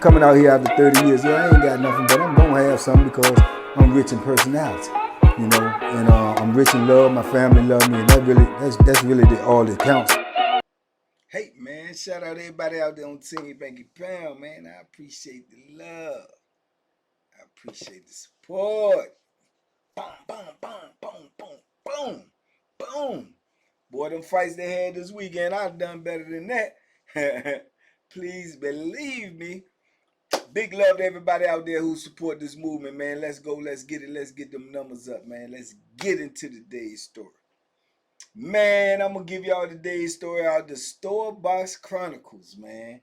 coming out here after 30 years. Yeah, I ain't got nothing, but I'm gonna have something because I'm rich in personality, you know, and I'm rich in love. My family love me, and that's really all that counts. Hey man, shout out everybody out there on Team Banky Pound, man. I appreciate the love. I appreciate the support. Boom, boom, boom, boom, boom, boom, boom. Boy, them fights they had this weekend, I've done better than that. Please believe me. Big love to everybody out there who support this movement, man. Let's go, let's get it, let's get them numbers up, man. Let's get into today's story. Man, I'm gonna give y'all today's story out the Store Box Chronicles, man.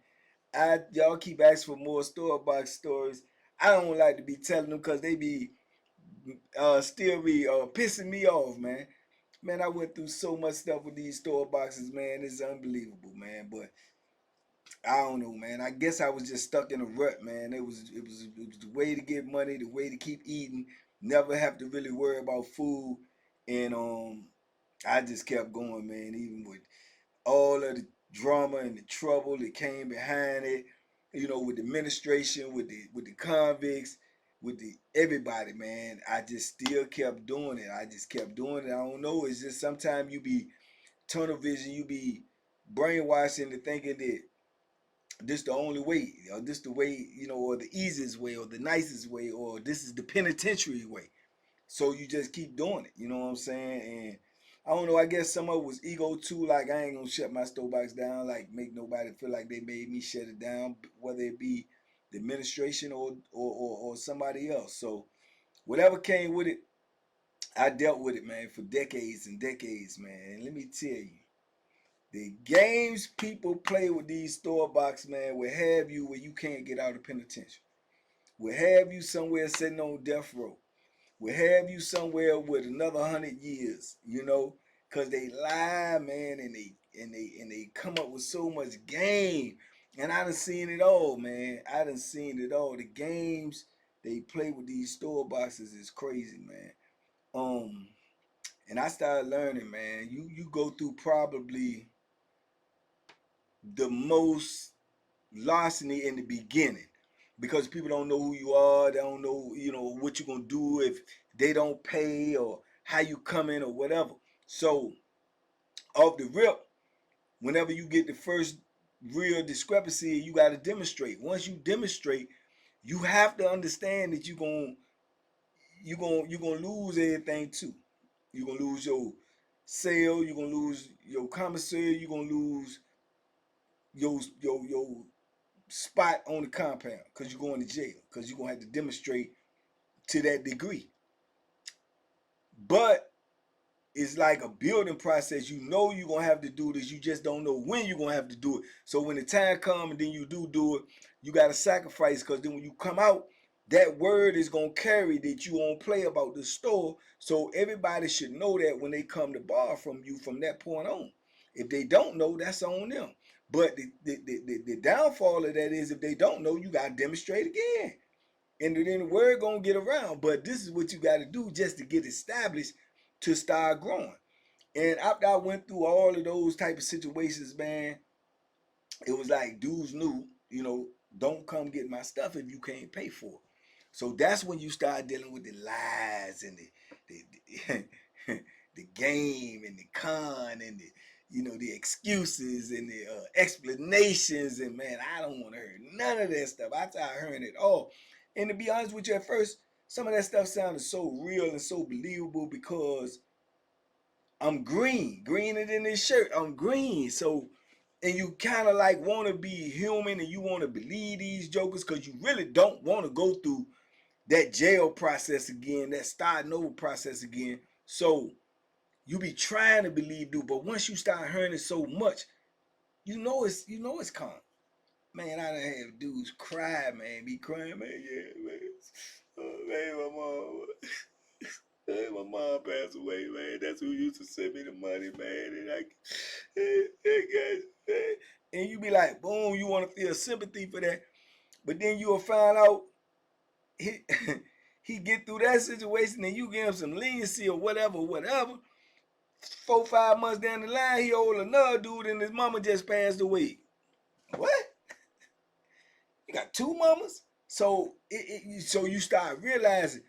Y'all keep asking for more Store Box stories. I don't like to be telling them because they be still be pissing me off, man. Man, I went through so much stuff with these store boxes, man. It's unbelievable, man. But I don't know, man. I guess I was just stuck in a rut, man. It was the way to get money, the way to keep eating, never have to really worry about food, and I just kept going, man. Even with all of the drama and the trouble that came behind it, you know, with the administration, with the convicts, with the everybody, man. I just still kept doing it. I just kept doing it. I don't know. It's just sometimes you be tunnel vision, you be brainwashed into thinking that this the only way, or this the way, you know, or the easiest way, or the nicest way, or this is the penitentiary way. So you just keep doing it. You know what I'm saying? And I don't know. I guess some of it was ego too. Like I ain't gonna shut my store box down. Like make nobody feel like they made me shut it down, whether it be the administration or somebody else. So whatever came with it, I dealt with it, man, for decades and decades, man. And let me tell you, the games people play with these store box, man, will have you where you can't get out of penitentiary. Will have you somewhere sitting on death row. Will have you somewhere with another 100 years, you know, cause they lie, man, and they come up with so much game. And I done seen it all, man. I done seen it all. The games they play with these store boxes is crazy, man. Um, and I started learning, man. You go through probably the most larceny in the beginning because people don't know who you are. They don't know, you know, what you're gonna do if they don't pay or how you come in or whatever. So off the rip, whenever you get the first real discrepancy, you got to demonstrate. Once you demonstrate, you have to understand that you're gonna lose everything too. You're gonna lose your sale. You're gonna lose your commissary. You're gonna lose your spot on the compound because you're going to jail because you're gonna have to demonstrate to that degree. But it's like a building process. You know you're gonna have to do this. You just don't know when you're gonna have to do it. So when the time comes and then you do it, you gotta sacrifice because then when you come out, that word is gonna carry that you won't play about the store. So everybody should know that when they come to borrow from you from that point on. If they don't know, that's on them. But the downfall of that is if they don't know, you gotta demonstrate again. And then the word gonna get around. But this is what you gotta do just to get established to start growing. And after I went through all of those type of situations, man, it was like dudes knew, you know, don't come get my stuff if you can't pay for it. So that's when you start dealing with the lies and the the game and the con and the, you know, the excuses and the explanations. And man, I don't want to hear none of that stuff. I started hearing it all. And to be honest with you, at first, some of that stuff sounded so real and so believable because I'm greener than this shirt. I'm green. So, and you kind of like want to be human and you want to believe these jokers because you really don't want to go through that jail process again, that starting over process again. So you be trying to believe, dude, but once you start hearing it so much, you know it's calm. Man, I done have dudes cry, man, be crying, man, yeah, man. Oh, man, my mom. Hey, my mom passed away, man. That's who used to send me the money, man. And hey guys, hey. And you be like, boom, you want to feel sympathy for that. But then you'll find out he he get through that situation and you give him some leniency or whatever. 4, 5 months down the line, he owed another dude and his mama just passed away. What? You got two mamas. So so you start realizing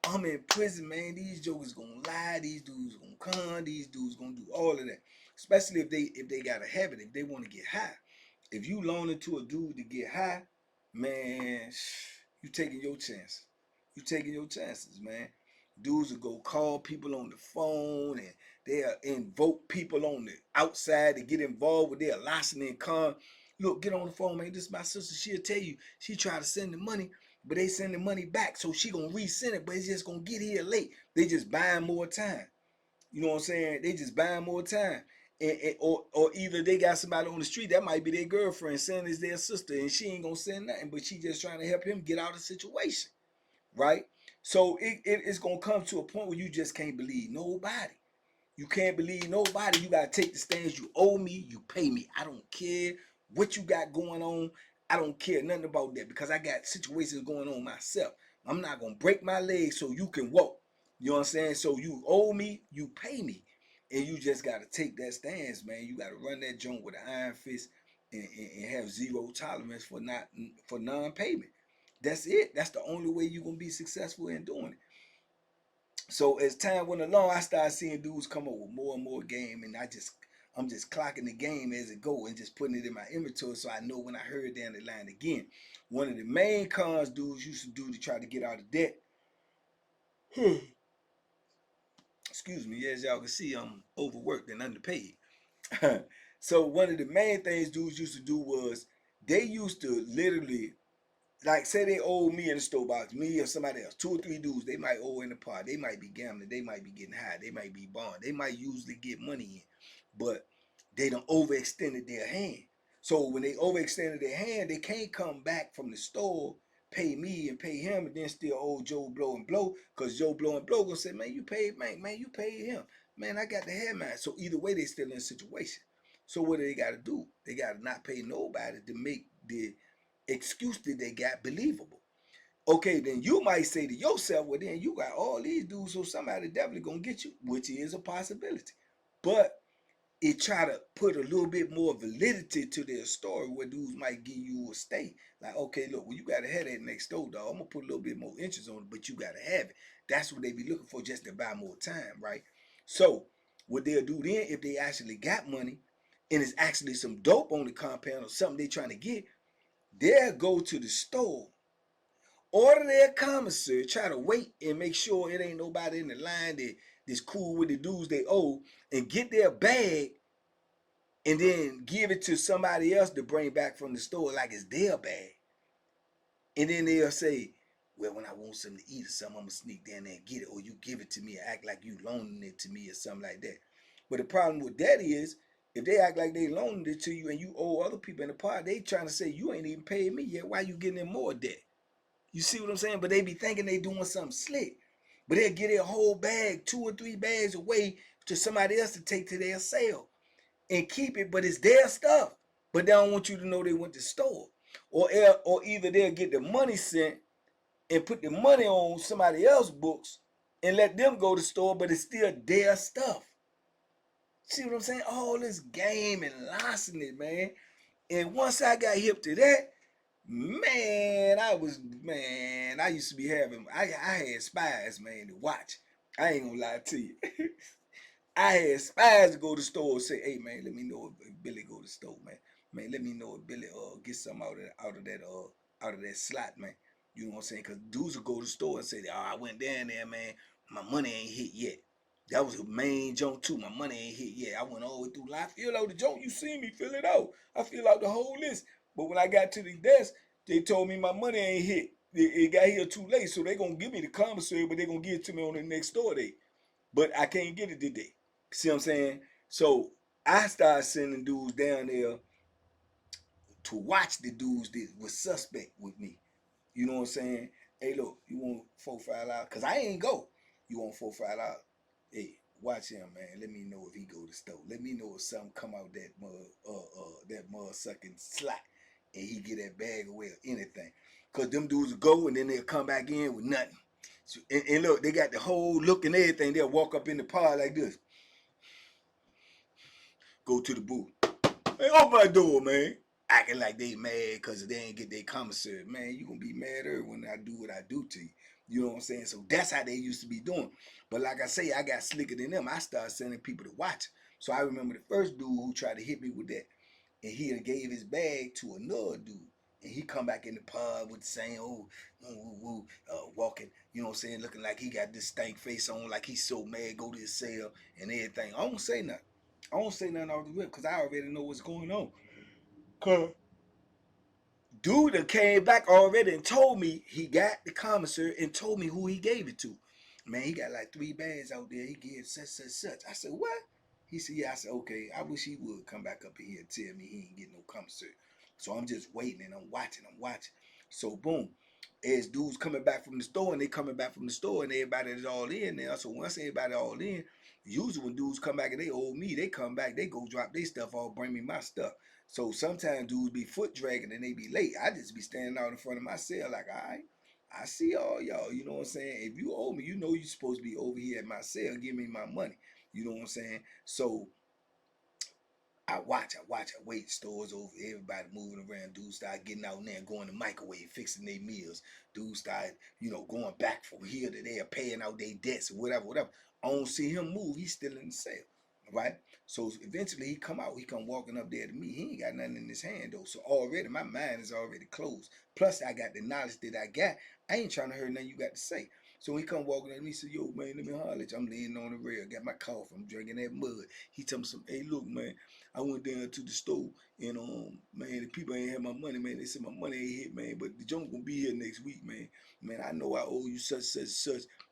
I'm in prison, man. These jokers gonna lie. These dudes gonna con. These dudes gonna do all of that. Especially if they got a habit. If they want to get high. If you loan it to a dude to get high, man, you taking your chances. You taking your chances, man. Dudes will go call people on the phone and they'll invoke people on the outside to get involved with their licensing con. Look, get on the phone, man. This is my sister. She'll tell you she tried to send the money, but they send the money back, so she gonna resend it, but it's just gonna get here late. They just buying more time. You know what I'm saying? They just buying more time. Or either they got somebody on the street that might be their girlfriend, saying it's their sister, and she ain't gonna send nothing, but she just trying to help him get out of the situation, right? So it's gonna come to a point where you just can't believe nobody. You can't believe nobody. You gotta take the stance. You owe me, you pay me. I don't care what you got going on. I don't care nothing about that because I got situations going on myself. I'm not gonna break my leg so you can walk. You know what I'm saying? So you owe me, you pay me. And you just gotta take that stance, man. You gotta run that joint with an iron fist and have zero tolerance for non-payment. That's it. That's the only way you're gonna be successful in doing it. So as time went along, I started seeing dudes come up with more and more game, and I'm just clocking the game as it go and just putting it in my inventory so I know when I heard down the line again. One of the main cons dudes used to do to try to get out of debt. Excuse me, as y'all can see, I'm overworked and underpaid. So one of the main things dudes used to do was they used to literally, like, say they owe me in the store box, me or somebody else, two or three dudes, they might owe in the pot. They might be gambling. They might be getting high. They might be bond. They might usually get money in, but they done overextended their hand. So when they overextended their hand, they can't come back from the store, pay me and pay him, and then still owe Joe Blow and Blow, because Joe Blow and Blow gonna say, man, you paid man, you paid him. Man, I got the head man. So either way, they still in a situation. So what do they gotta do? They gotta not pay nobody to make the excuse that they got believable. Okay, then you might say to yourself, well, then you got all these dudes, so somebody definitely gonna get you, which is a possibility. But it try to put a little bit more validity to their story where dudes might give you a stay. Like, okay, look, well, you gotta have that next door, dog. I'm gonna put a little bit more interest on it, but you gotta have it. That's what they be looking for, just to buy more time, right? So what they'll do then, if they actually got money and it's actually some dope on the compound or something they trying to get, they'll go to the store, order their commissary, try to wait and make sure it ain't nobody in the line that's cool with the dudes they owe, and get their bag and then give it to somebody else to bring back from the store like it's their bag. And then they'll say, well, when I want something to eat or something, I'm going to sneak down there and get it. Or you give it to me and act like you loaning it to me or something like that. But the problem with that is, if they act like they loaned it to you and you owe other people in the part, they trying to say, you ain't even paid me yet. Why you getting in more debt? You see what I'm saying? But they be thinking they doing something slick. But they'll get their whole bag, 2 or 3 bags away to somebody else to take to their sale and keep it, but it's their stuff. But they don't want you to know they went to the store. Or either they'll get the money sent and put the money on somebody else's books and let them go to the store, but it's still their stuff. See what I'm saying? All this game and larceny, man. And once I got hip to that, man, I used to be having, I had spies, man, to watch. I ain't gonna lie to you. I had spies to go to the store and say, hey man, let me know if Billy go to the store, man. Man, let me know if Billy get something out of that slot, man. You know what I'm saying? Cause dudes will go to the store and say, oh, I went down there, man. My money ain't hit yet. That was the main junk too. My money ain't hit yet. I went all the way through. I fill out the junk. You see me fill it out. I fill out the whole list. But when I got to the desk, they told me my money ain't hit. It got here too late, so they gonna give me the commissary, but they gonna give it to me on the next store day. But I can't get it today. See what I'm saying? So I started sending dudes down there to watch the dudes that was suspect with me. You know what I'm saying? Hey, look, you want $4-5? Cause I ain't go. You want $4-5? Hey, watch him, man. Let me know if he go to the store. Let me know if something come out that mud sucking slot, and he get that bag away or anything. Cause them dudes will go and then they'll come back in with nothing. So, and look, they got the whole look and everything. They'll walk up in the pod like this. Go to the booth. Hey, open my door, man. acting like they mad because they ain't get their commissary. Man, you gonna be madder when I do what I do to you. You know what I'm saying? So that's how they used to be doing. But like I say, I got slicker than them. I started sending people to watch. So I remember the first dude who tried to hit me with that, and he had gave his bag to another dude. And he come back in the pub with the same walking, you know what I'm saying, looking like he got this stank face on, like he's so mad, go to his cell and everything. I don't say nothing. I don't say nothing off the rip because I already know what's going on. Cause dude that came back already and told me he got the commissary and told me who he gave it to. Man, he got like 3 bags out there. He gave such. I said, what? He said, yeah. I said, okay. I wish he would come back up here and tell me he ain't getting no commissary. So I'm just waiting and I'm watching. So boom. As dudes coming back from the store and they coming back from the store and everybody is all in there. So once everybody all in, usually when dudes come back and they owe me, they come back, they go drop their stuff off, bring me my stuff. So sometimes dudes be foot dragging and they be late. I just be standing out in front of my cell like, all right, I see all y'all. You know what I'm saying? If you owe me, you know you're supposed to be over here at my cell. Give me my money. You know what I'm saying? So I wait, stores over, everybody moving around, dudes start getting out there and going to microwave, fixing their meals. Dudes start, going back from here to there, paying out their debts or whatever. I don't see him move, he's still in the cell. Right? So eventually he come out, he come walking up there to me. He ain't got nothing in his hand though. So already my mind is already closed. Plus I got the knowledge that I got. I ain't trying to hear nothing you got to say. So he come walking at me, he said, yo, man, let me holler at you. I'm leaning on the rail, got my coffee, I'm drinking that mud. He tell me some, hey, look, man, I went down to the store and man, the people ain't had my money, man. They said my money ain't hit, man, but the junk gonna be here next week, man. Man, I know I owe you such.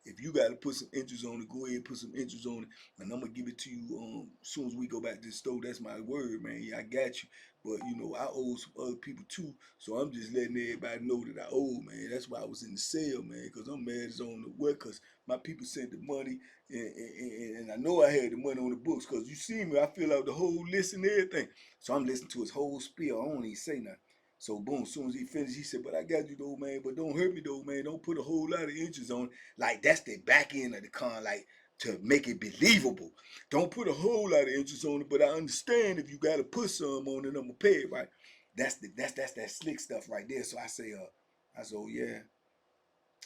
If you gotta put some interest on it, go ahead and put some interest on it, and I'm gonna give it to you as soon as we go back to the store. That's my word, man. Yeah, I got you. But I owe some other people too, so I'm just letting everybody know that I owe, man. That's why I was in the sale, man, because I'm mad as on the what, because my people sent the money, and I know I had the money on the books, because you see me, I fill out the whole list and everything. So I'm listening to his whole spiel. I don't even say nothing. So boom, as soon as he finished, he said, but I got you though, man, but don't hurt me though, man. Don't put a whole lot of interest on it. Like, that's the back end of the con, like, to make it believable. Don't put a whole lot of interest on it, but I understand if you got to put some on it, I'm gonna pay it, right? That's that slick stuff right there. So I say, oh yeah.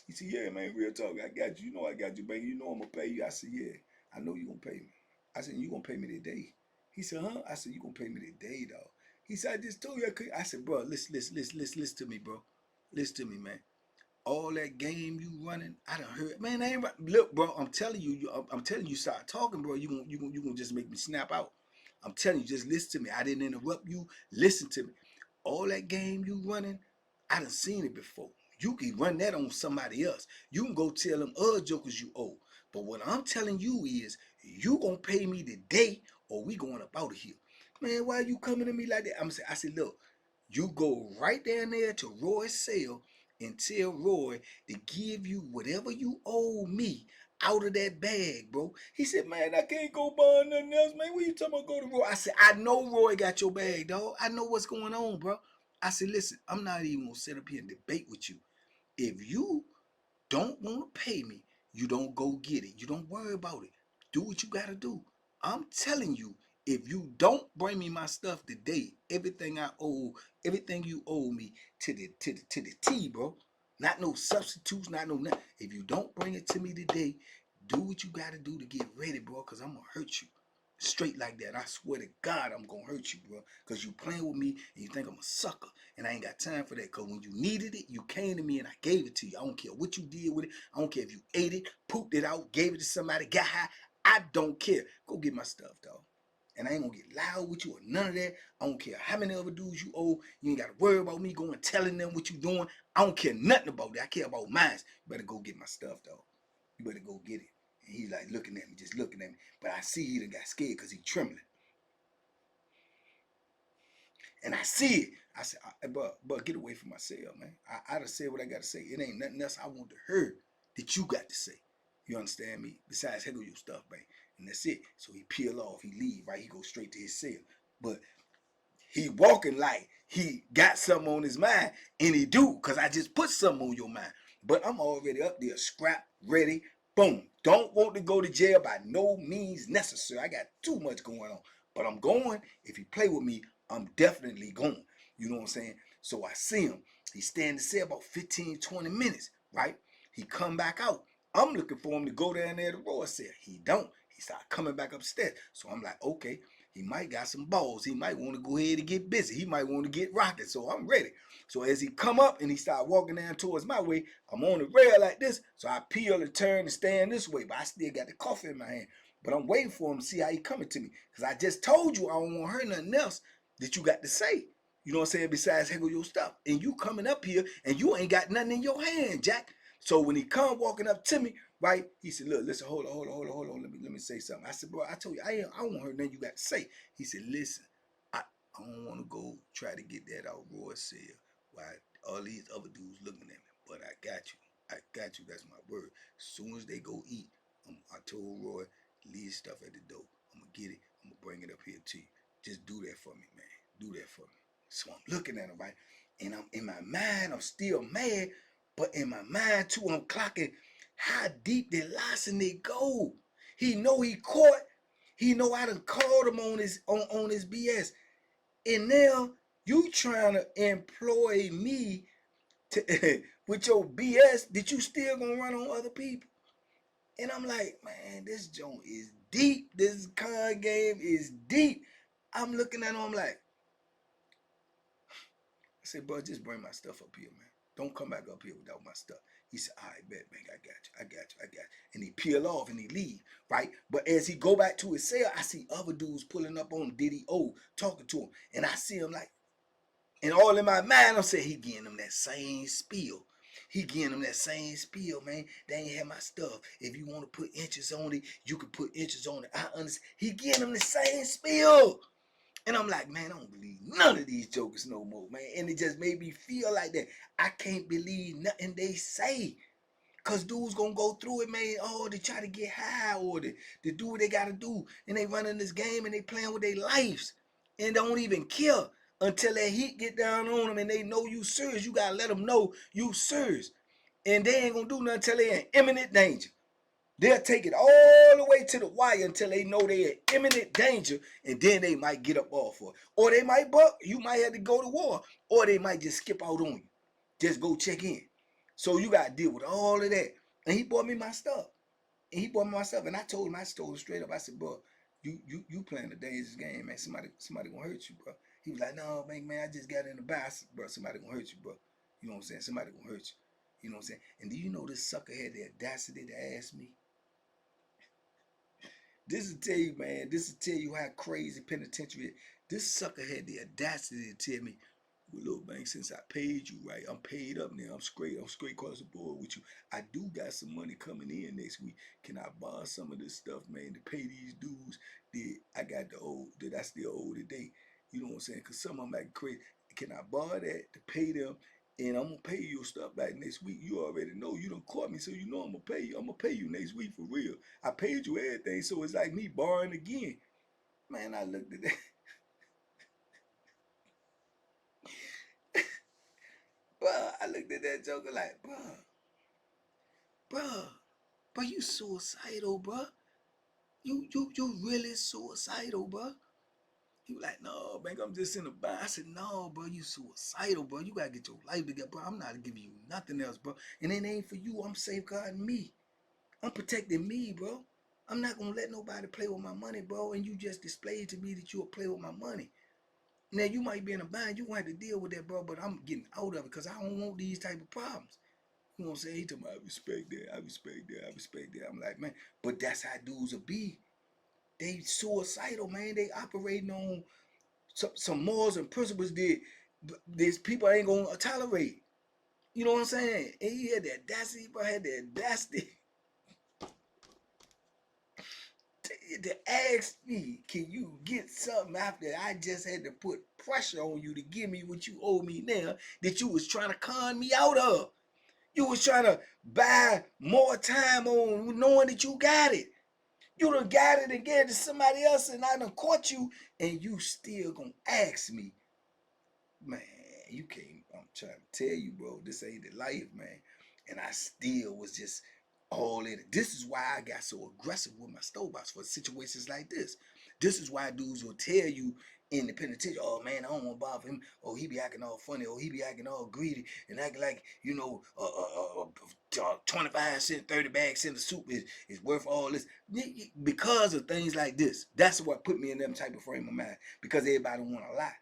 He said, yeah, man, real talk. I got you. You know I got you, baby. You know I'm gonna pay you. I said, yeah, I know you gonna pay me. I said, you gonna pay me today? He said, huh? I said, you gonna pay me today, dog. He said, I just told you I could. I said, bro, listen to me, bro. Listen to me, man. All that game you running, I done heard. Man, I ain't right. Look, bro, I'm telling you, I'm telling you, start talking, bro. You gonna just make me snap out. I'm telling you, just listen to me. I didn't interrupt you. Listen to me. All that game you running, I done seen it before. You can run that on somebody else. You can go tell them other jokers you owe. But what I'm telling you is, you gonna pay me today, or we going up out of here. Man, why you coming to me like that? I said, look, you go right down there to Roy's cell and tell Roy to give you whatever you owe me out of that bag, bro. He said, man, I can't go buy nothing else, man. What you talking about go to Roy? I said, I know Roy got your bag, dog. I know what's going on, bro. I said, listen, I'm not even gonna sit up here and debate with you. If you don't want to pay me, you don't go get it. You don't worry about it. Do what you gotta do. I'm telling you, if you don't bring me my stuff today, everything you owe me to the T, bro. Not no substitutes, not no nothing. If you don't bring it to me today, do what you gotta do to get ready, bro, because I'm gonna hurt you. Straight like that. I swear to God, I'm gonna hurt you, bro. Because you playing with me and you think I'm a sucker. And I ain't got time for that. Because when you needed it, you came to me and I gave it to you. I don't care what you did with it. I don't care if you ate it, pooped it out, gave it to somebody, got high. I don't care. Go get my stuff, dog. And I ain't gonna get loud with you or none of that. I don't care how many other dudes you owe. You ain't gotta worry about me going telling them what you doing. I don't care nothing about that. I care about mine. You better go get my stuff, dog. You better go get it. And he's like looking at me, just looking at me. But I see he done got scared because he trembling. And I see it. I said, but get away from my cell, man. I done said what I got to say. It ain't nothing else I want to hear that you got to say. You understand me? Besides, here go your stuff, man. And that's it. So he peel off, he leave, right? He go straight to his cell. But he walking like he got something on his mind, and he do, because I just put something on your mind. But I'm already up there, scrap, ready, boom. Don't want to go to jail by no means necessary. I got too much going on. But I'm going. If you play with me, I'm definitely going. You know what I'm saying? So I see him. He stay in the cell about 15, 20 minutes, right? He come back out. I'm looking for him to go down there to the raw cell. He don't. He start coming back upstairs. So I'm like, okay, he might got some balls. He might want to go ahead and get busy. He might want to get rocking. So I'm ready. So as he come up and he start walking down towards my way, I'm on the rail like this. So I peel and turn and stand this way. But I still got the coffee in my hand. But I'm waiting for him to see how he coming to me. Because I just told you I don't want to hear nothing else that you got to say. You know what I'm saying? Besides haggle your stuff. And you coming up here and you ain't got nothing in your hand, Jack. So when he come walking up to me, right, he said, look, listen, hold on. Let me say something. I said, bro, I told you, I don't want to hear nothing you got to say. He said, listen, I don't want to go try to get that out raw cell while all these other dudes looking at me. But I got you. That's my word. As soon as they go eat, I told Roy, leave stuff at the door. I'm going to get it. I'm going to bring it up here to you. Just do that for me, man. Do that for me. So I'm looking at him, right? And I'm in my mind, I'm still mad. But in my mind, too, I'm clocking how deep did Larceny go? He know he caught. He know I done called him on his BS. And now you trying to employ me to with your BS that you still gonna run on other people. And I'm like, man, this joint is deep. This con game is deep. I'm looking at him like, I said, bro, just bring my stuff up here, man. Don't come back up here without my stuff. He said, all right, bet, man, I got you. And he peel off and he leave, right? But as he go back to his cell, I see other dudes pulling up on him, Diddy O, talking to him. And I see him like, and all in my mind, I'm saying, he getting them that same spiel. He getting them that same spiel, man. They ain't have my stuff. If you want to put inches on it, you can put inches on it. I understand. He getting them the same spiel. And I'm like, man, I don't believe none of these jokers no more, man. And it just made me feel like that. I can't believe nothing they say. Because dudes going to go through it, man. Oh, they try to get high or they do what they got to do. And they running this game and they playing with their lives. And don't even care until that heat get down on them and they know you serious. You got to let them know you serious. And they ain't going to do nothing until they in imminent danger. They'll take it all the way to the wire until they know they're in imminent danger, and then they might get up off for it. Or they might buck, you might have to go to war, or they might just skip out on you. Just go check in. So you got to deal with all of that. And he bought me my stuff. And I told him, I told him straight up, I said, bro, you playing a dangerous game, man. Somebody gonna hurt you, bro. He was like, no, man, I just got in the bar. I said, bro, somebody gonna hurt you, bro. You know what I'm saying? Somebody gonna hurt you. You know what I'm saying? And do you know this sucker had the audacity to ask me? This will tell you, man. This will tell you how crazy penitentiary is. This sucker had the audacity to tell me, well, little Bank, since I paid you, right? I'm paid up now. I'm straight across the board with you. I do got some money coming in next week. Can I borrow some of this stuff, man, to pay these dues that I got that I still owe today? You know what I'm saying? Because some of them act crazy. Can I borrow that to pay them? And I'm gonna pay you your stuff back next week. You already know you done caught me, so you know I'm gonna pay you. I'm gonna pay you next week for real. I paid you everything, so it's like me borrowing again. Man, I looked at that. Bruh, I looked at that joker like, bruh, you suicidal, bruh. You really suicidal, bruh. He was like, no, man, I'm just in a bind. I said, no, bro, you suicidal, bro. You gotta get your life together, bro. I'm not giving you nothing else, bro. And it ain't for you. I'm safeguarding me. I'm protecting me, bro. I'm not gonna let nobody play with my money, bro. And you just displayed to me that you'll play with my money. Now you might be in a bind. You gonna have to deal with that, bro. But I'm getting out of it because I don't want these type of problems. You know what I'm saying? He told me, I respect that. I'm like, man, but that's how dudes will be. They suicidal, man. They operating on some morals and principles that these people ain't gonna tolerate. You know what I'm saying? And he had that audacity, bro. Had that audacity to ask me, can you get something after I just had to put pressure on you to give me what you owe me now that you was trying to con me out of? You was trying to buy more time on knowing that you got it. You done got it and gave it to somebody else and I done caught you and you still gonna ask me. Man, you can't, I'm trying to tell you, bro, this ain't the life, man. And I still was just all in it. This is why I got so aggressive with my store box for situations like this. This is why dudes will tell you in the penitentiary, oh man, I don't want to bother him. Oh, he be acting all funny. Oh, he be acting all greedy and acting like, 25 cent, 30 bags in the soup is worth all this. Because of things like this. That's what put me in them type of frame of mind. Because everybody want to lie.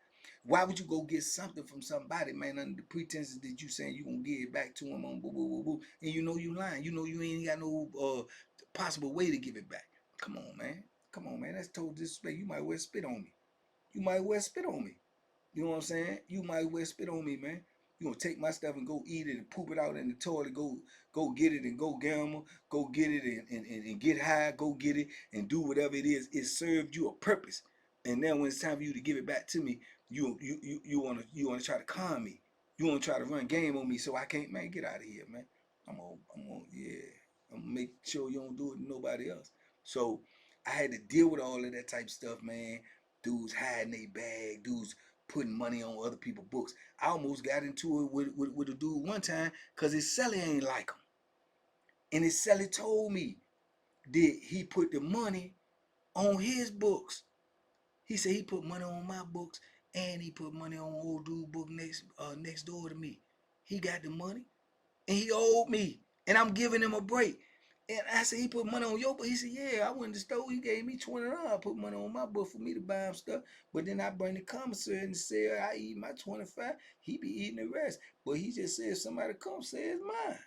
Why would you go get something from somebody, man, under the pretenses that you saying you gonna give it back to him on boo boo boo boo, and you know you lying. You know you ain't got no possible way to give it back. Come on, man. Come on, man. That's total disrespect. You might well spit on me. You might well spit on me. You know what I'm saying? You might well spit on me, man. You gonna take my stuff and go eat it and poop it out in the toilet, go get it and go gamble, go get it and get high, go get it and do whatever it is. It served you a purpose. And then when it's time for you to give it back to me, you wanna try to con me. You wanna try to run game on me so I can't, man, get out of here, man. Yeah. I'm gonna make sure you don't do it to nobody else. So I had to deal with all of that type of stuff, man. Dudes hiding their bag, dudes putting money on other people's books. I almost got into it with a dude one time because his celly ain't like him. And his celly told me that he put the money on his books. He said he put money on my books and he put money on old dude book next door to me. He got the money and he owed me. And I'm giving him a break. And I said, he put money on your book. He said, yeah, I went to the store. He gave me $20. I put money on my book for me to buy him stuff. But then I bring the commissary and say I eat my 25. He be eating the rest. But he just said somebody come say it's mine.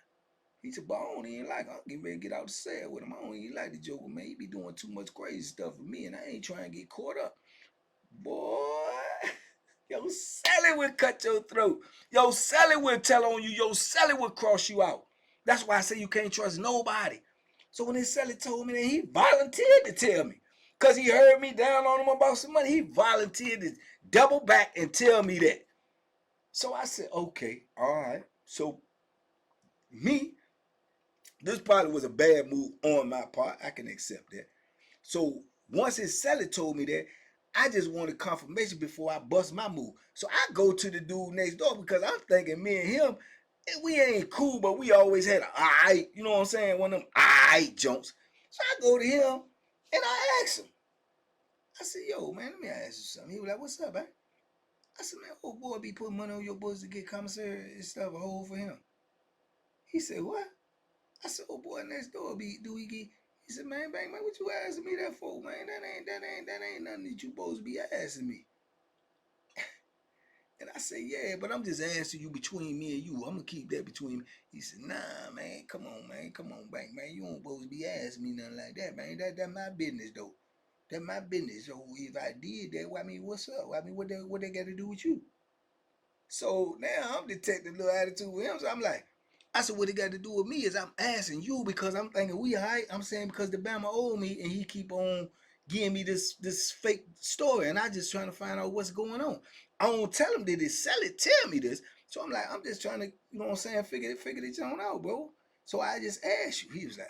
He said, but I don't even like him. I'm getting ready to get out the cell with him. I don't even like the Joker, man. He be doing too much crazy stuff for me, and I ain't trying to get caught up. Boy, your Sally will cut your throat. Your Sally will tell on you. Your Sally will cross you out. That's why I say you can't trust nobody. So when his Sally told me that, he volunteered to tell me. Because he heard me down on him about some money. He volunteered to double back and tell me that. So I said, okay, all right. So me, this probably was a bad move on my part. I can accept that. So once his seller told me that, I just wanted confirmation before I bust my move. So I go to the dude next door because I'm thinking me and him, we ain't cool, but we always had an alright, you know what I'm saying? One of them alright jumps. So I go to him and I ask him. I said, yo, man, let me ask you something. He was like, what's up, man? I said, man, old boy be putting money on your books to get commissary and stuff a hole for him. He said, what? I said, oh boy, next door do he get? He said, man, bang, man, what you asking me that for, man? That ain't nothing that you supposed to be asking me. And I said, yeah, but I'm just asking you between me and you. I'm gonna keep that between me. He said, nah, man, come on, bang, man, you don't supposed to be asking me nothing like that, man. That my business though. That my business. So if I did that, well, I mean, what's up? I mean, what they got to do with you? So now I'm detecting a little attitude with him. So I'm like, I said, what it got to do with me is I'm asking you because I'm thinking we all right. I'm saying because the Bama owed me and he keep on giving me this fake story and I just trying to find out what's going on. I don't tell him that they sell it, tell me this. So I'm like, I'm just trying to, you know what I'm saying, figure it out, bro. So I just asked you. He was like,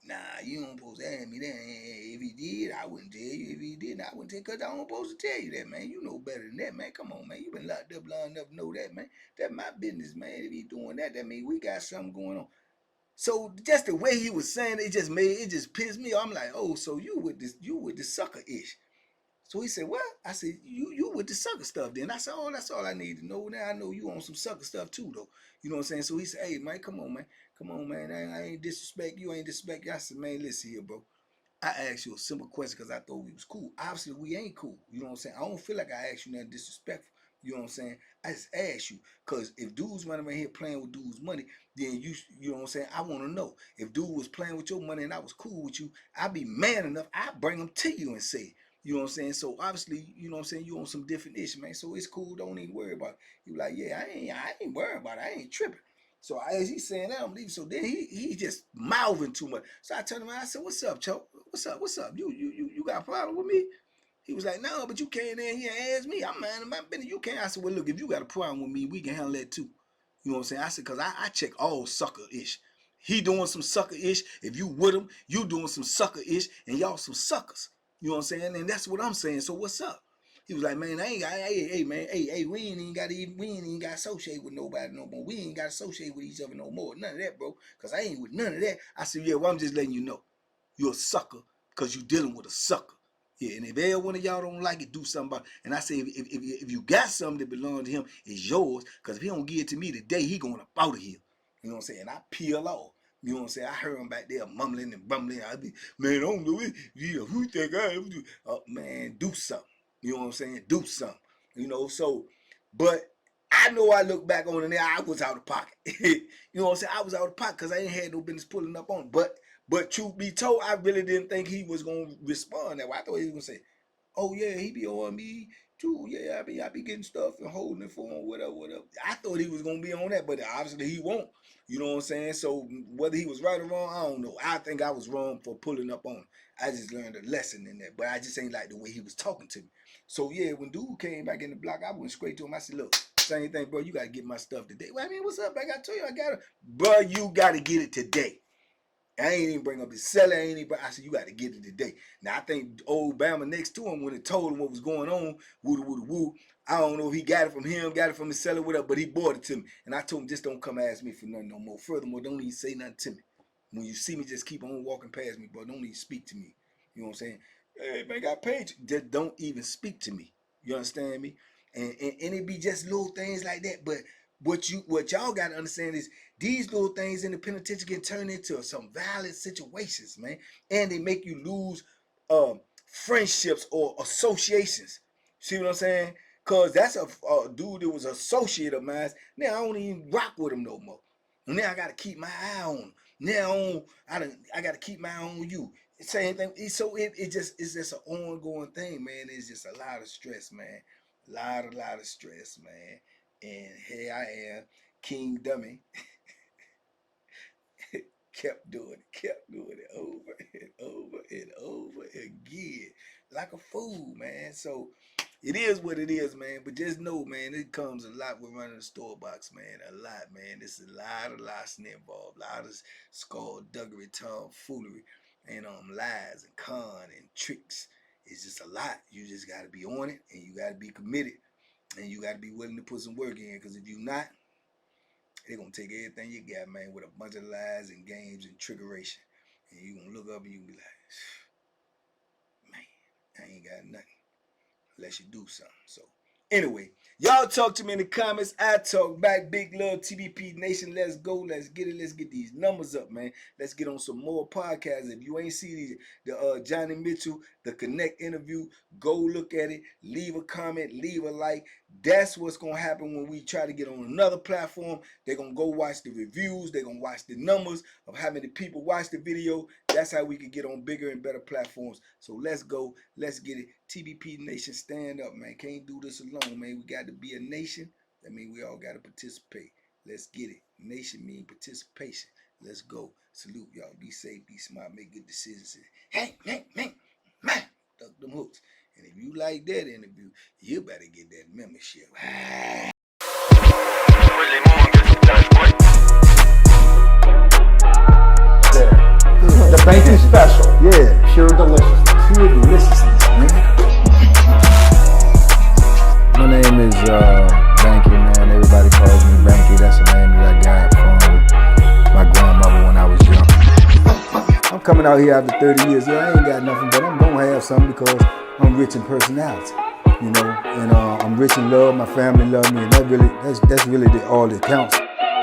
nah, you don't supposed to ask me that. If he did, I wouldn't tell you. If he didn't, I wouldn't tell you because I don't supposed to tell you that, man. You know better than that, man. Come on, man. You been locked up long enough to know that, man. That's my business, man. If he doing that, that means we got something going on. So just the way he was saying it just pissed me off. I'm like, oh, so you with the sucker ish. So he said, what? I said, you with the sucker stuff then. I said, oh, that's all I need to know. Now I know you on some sucker stuff too, though. You know what I'm saying? So he said, hey, man, come on, man. Come on, man. I ain't disrespect you. I ain't disrespect you. I said, man, listen here, bro. I asked you a simple question because I thought we was cool. Obviously, we ain't cool. You know what I'm saying? I don't feel like I asked you nothing disrespectful. You know what I'm saying? I just asked you because if dudes running around here playing with dudes' money, then you know what I'm saying? I want to know. If dude was playing with your money and I was cool with you, I'd be man enough. I'd bring them to you and say, you know what I'm saying? So obviously, you know what I'm saying, you on some different issue, man. So it's cool. Don't even worry about it. You like, yeah, I ain't worried about it. I ain't tripping. So as he's saying that, I'm leaving. So then he just mouthing too much. So I turned him around. I said, "What's up, Cho? What's up? You got a problem with me?" He was like, "No, but you came in here and asked me. I'm minding my business. You can't." I said, "Well, look, if you got a problem with me, we can handle that too." You know what I'm saying? I said, "Cause I check all sucker ish. He doing some sucker ish. If you with him, you doing some sucker ish, and y'all some suckers. You know what I'm saying? And that's what I'm saying. So what's up?" He was like, man, I ain't got, hey, man, hey, we ain't even got to associate with nobody no more. We ain't got to associate with each other no more. None of that, bro. Cause I ain't with none of that. I said, yeah, well, I'm just letting you know, you're a sucker because you dealing with a sucker. Yeah, and if every one of y'all don't like it, do something about it. And I say, if you got something that belongs to him, it's yours. Because if he don't give it to me today, he going up out of here. You know what I'm saying? And I peel off. You know what I'm saying? I heard him back there mumbling and bumbling. I be, man, I don't know it. Yeah, who think I am? Man, do something. You know what I'm saying? Do something. You know, so, but I know I look back on it now, I was out of pocket. You know what I'm saying? I was out of pocket because I ain't had no business pulling up on it. But truth be told, I really didn't think he was going to respond that way. I thought he was going to say, oh, yeah, he be on me too. Yeah, I be getting stuff and holding it for him, whatever. I thought he was going to be on that, but obviously he won't. You know what I'm saying? So whether he was right or wrong, I don't know. I think I was wrong for pulling up on him. I just learned a lesson in that, but I just ain't like the way he was talking to me. So, yeah, when dude came back in the block, I went straight to him. I said, look, same thing, bro. You got to get my stuff today. Well, I mean, what's up? I told you I got it. Bro, you got to get it today. I ain't even bring up his seller. I said, you got to get it today. Now, I think old Bama next to him, when it told him what was going on, woo. I don't know if he got it from him, got it from his seller, whatever, but he bought it to me. And I told him, just don't come ask me for nothing no more. Furthermore, don't even say nothing to me. When you see me, just keep on walking past me, bro. Don't even speak to me. You know what I'm saying? Hey, man, got paid. Just don't even speak to me. You understand me? And it be just little things like that. But what y'all got to understand is these little things in the penitentiary can turn into some violent situations, man. And they make you lose friendships or associations. See what I'm saying? Because that's a dude that was an associate of mine. Now I don't even rock with him no more. Now I got to keep my eye on him. Now I got to keep my eye on you. Same thing. So it's just an ongoing thing, man. It's just a lot of stress, man. A lot of stress, man. And here I am, King Dummy. kept doing it over and over and over again. Like a fool, man. So it is what it is, man. But just know, man, it comes a lot with running the store box, man. A lot, man. There's a lot of larceny involved. A lot of skullduggery, tomfoolery, and lies and con and tricks. It's just a lot. You just got to be on it, and you got to be committed, and you got to be willing to put some work in. Because if you're not, they're going to take everything you got, man, with a bunch of lies and games and trickeration. And you're going to look up and you be like, man, I ain't got nothing unless you do something. So anyway, y'all talk to me in the comments. I talk back. Big love, TBP Nation. Let's go. Let's get it. Let's get these numbers up, man. Let's get on some more podcasts. If you ain't see the Johnny Mitchell, the Connect interview, go look at it. Leave a comment. Leave a like. That's what's going to happen when we try to get on another platform. They're going to go watch the reviews. They're going to watch the numbers of how many people watch the video. That's how we can get on bigger and better platforms. So let's go. Let's get it. TBP Nation, stand up, man. Can't do this alone, man. We got to be a nation. That means we all got to participate. Let's get it. Nation means participation. Let's go. Salute, y'all. Be safe. Be smart. Make good decisions. Hey, man. Duck them hooks. And if you like that interview, you better get that membership. The Banky special. Yeah. Pure deliciousness. Pure deliciousness, man. My name is Banky, man. Everybody calls me Banky. That's the name that I got from my grandmother when I was young. I'm coming out here after 30 years. Yeah, I ain't got nothing, but I'm going to have something because I'm rich in personality, you know, and I'm rich in love. My family love me, and that's really all that counts.